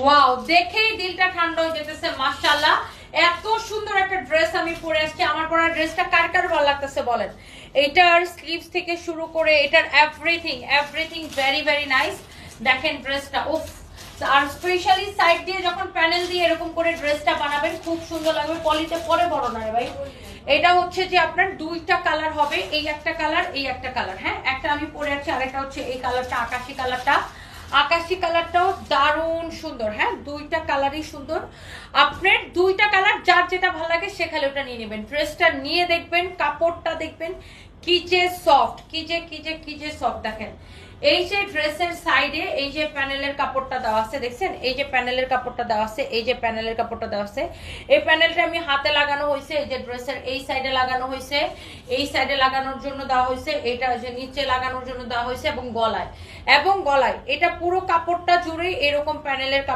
Wow, দেখেই দিলটা ঠান্ডা হয়ে যেতেছে মাশাআল্লাহ। এত সুন্দর একটা ড্রেস আমি পরে আসছি। আমার পরা ড্রেসটা কার কার ভালো লাগতেছে বলেন। এটার স্লিভস থেকে শুরু করে এটার everything everything very very nice. দেখেন ড্রেসটা, উফ। আর স্পেশালি সাইড দিয়ে যখন প্যানেল দিয়ে এরকম করে ড্রেসটা বানাবেন খুব সুন্দর লাগবে। পলিতে পরে বড় না রে ভাই। এটা হচ্ছে যে আপনার দুইটা কালার হবে, এই একটা কালার, এই একটা কালার। হ্যাঁ, একটা আমি পরে আছি, আরেকটা হচ্ছে এই কালারটা, আকাশি কালারটা। আকাশি কালারটাও দারুণ সুন্দর। হ্যাঁ, দুইটা কালারই সুন্দর। আপনার দুইটা কালার যার যেটা ভালো লাগে সে খালি ওটা নিয়ে নেবেন। ড্রেসটা নিয়ে দেখবেন, কাপড়টা দেখবেন কি যে সফট, কি যে সফট। দেখেন এই যে ড্রেসের সাইডে এই যে প্যানেলের কাপড়টা দেওয়া আছে, দেখছেন এই যে প্যানেলের কাপড়টা দেওয়া আছে, এই যে প্যানেলের কাপড়টা দেওয়া আছে। এই প্যানেলটা আমি হাতে লাগানো হয়েছে, এই যে ড্রেসের এই সাইডে লাগানো হয়েছে, এই সাইডে লাগানোর জন্য দেওয়া হয়েছে, এটা যে নিচে লাগানোর জন্য দেওয়া হয়েছে, এবং গলায় এটা পুরো কাপড়টা জুড়ে এরকম প্যানেলের